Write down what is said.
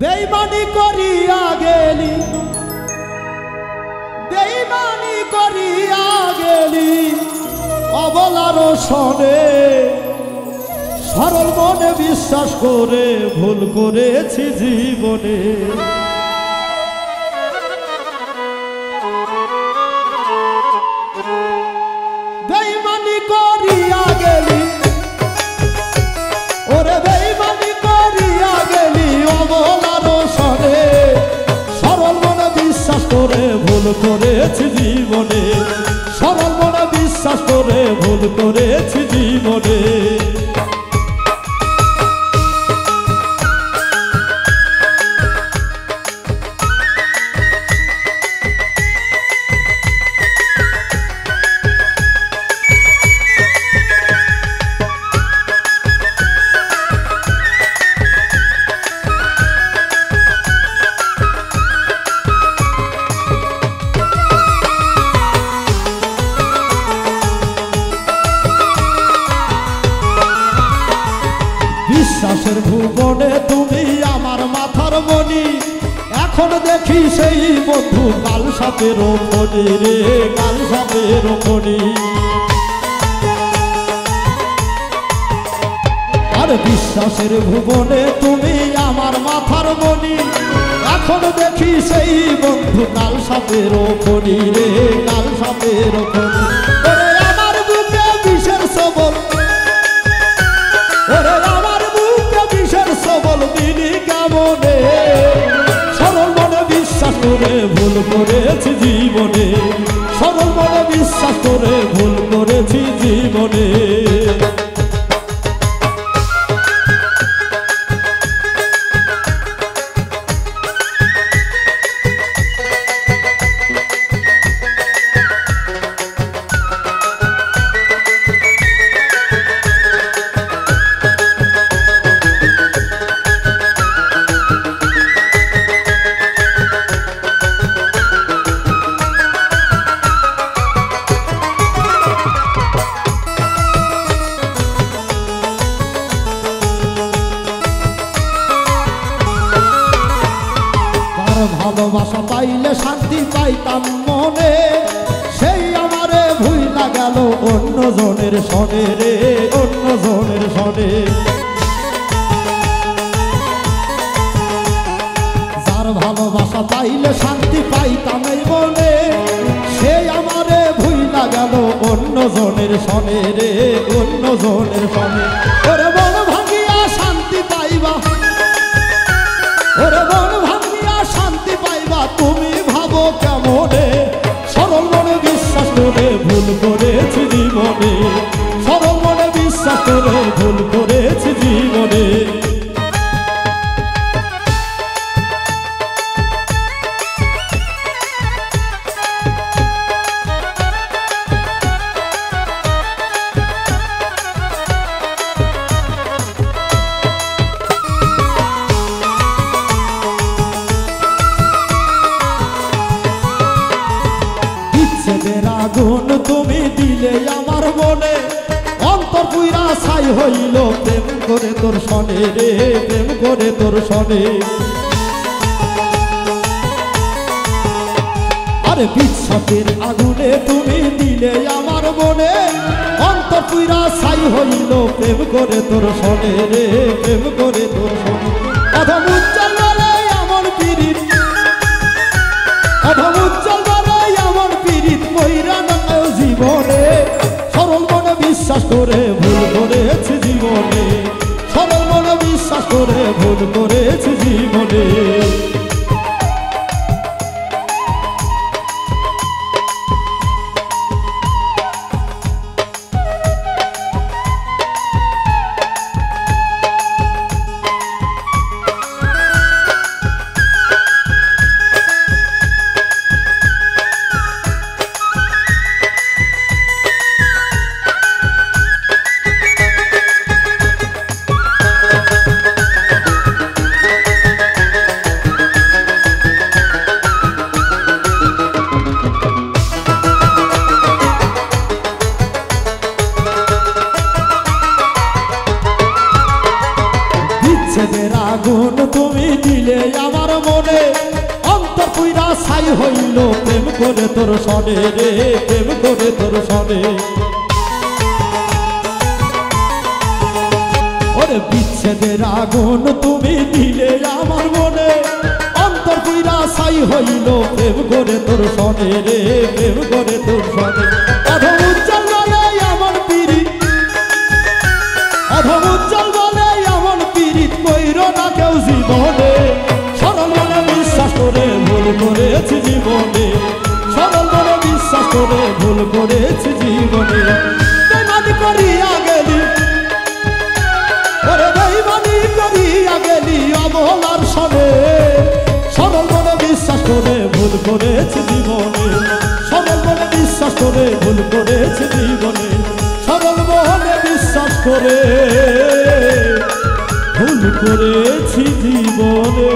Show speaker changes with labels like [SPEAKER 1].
[SPEAKER 1] বেঈমানি করিয়া গেলি, বেঈমানি করিয়া গেলি অবলার সনে। সরল মনে বিশ্বাস করে ভুল করেছি জীবনে। বেঈমানি করিয়া গেলি, ওরে বেঈমানি করিয়া গেলি অবলার সনে। সরল মনে বিশ্বাস করে ভুল করেছি জীবনে। সরল মনে বিশ্বাস করে ভুল করেছি জীবনে। বিশ্বাসের ভুবনে তুমি আমার মাথার মণি। এখন দেখি সেই বন্ধু কাল সাপের খনি রে, কাল সাপের খনি। আর বিশ্বাসের ভুবনে তুমি আমার মাথার মণি। এখন দেখি সেই বন্ধু কাল সাপের খনি রে, কাল সাপের খনি। ওরে আমার বুকে বিষের সবল, ওরে আমার বিষের সবল দিলি কেমনে। সরল মনে বিশ্বাস করে ভুল করেছি জীবনে। সরল মনে বিশ্বাস করে ভুল করেছি জীবনে। ভালোবাসা পাইলে শান্তি পাইতাম মনে। সেই আমারে ভুইলা গেল অন্য জনের সনে রে, অন্য জনের সনে। যার ভালোবাসা পাইলে শান্তি পাইতাম এই মনে। সেই আমারে ভুইলা গেল অন্য জনের সনে রে, অন্য জনের সনে। ওরে মন ভাঙিয়া শান্তি পাইবা, ওরে মন ভাঙিয়া শান্তি পাইবা তুমি ভাবো কেমনে। সরল মনে বিশ্বাস করে ভুল করেছি জীবনে। সরল মনে বিশ্বাস করে ভুল করেছি জীবনে। বিচ্ছেদের আগুন তুমি দিলে আমার মনে। অন্তর পুইরা ছাই হইল প্রেম করে তোর সনে রে, প্রেম করে তোর সনে। আরে বিচ্ছেদের আগুনে তুমি দিলে আমার মনে। অন্তর পুইরা ছাই হইল প্রেম করে তোর সনে রে, প্রেম করে তোর সনে। অধম উজ্জ্বল বলে এমন পীড়িত, অধম উজ্জ্বল বলে এমন পীড়িত কইরা না জীবনে। সরল মনে বিশ্বাস করে ভুল করেছি জীবনে। সরল মনে বিশ্বাস করে ভুল করেছি জীবনে। আমার মনে অন্তর পুইরা ছাই হইল প্রেম করে তোর সনে রে প্রেম করে তোর সনে ওরে বিচ্ছেদের আগুন তুমি দিলে আমার মনে অন্তর পুইরা ছাই হইল প্রেম করে তোর সনে রে প্রেম করে তোর সনে অধম উজ্জ্বল বলে আমার পীড়িত অধম উজ্জ্বল বলে আমার পীড়িত কইর না কেউ জীবনে সরল মনে বিশ্বাস করে ভুল করেছি জীবনে সরল মনে বিশ্বাস করে ভুল করেছি জীবনে বেমানি করিয়া গেলি ওরে বেমানি করিয়া গেলি অবলার সনে সরল মনে বিশ্বাস করে ভুল করেছি জীবনে সরল মনে বিশ্বাস করে ভুল করেছি জীবনে সরল মনে বিশ্বাস করে ভুল করেছি জীবনে।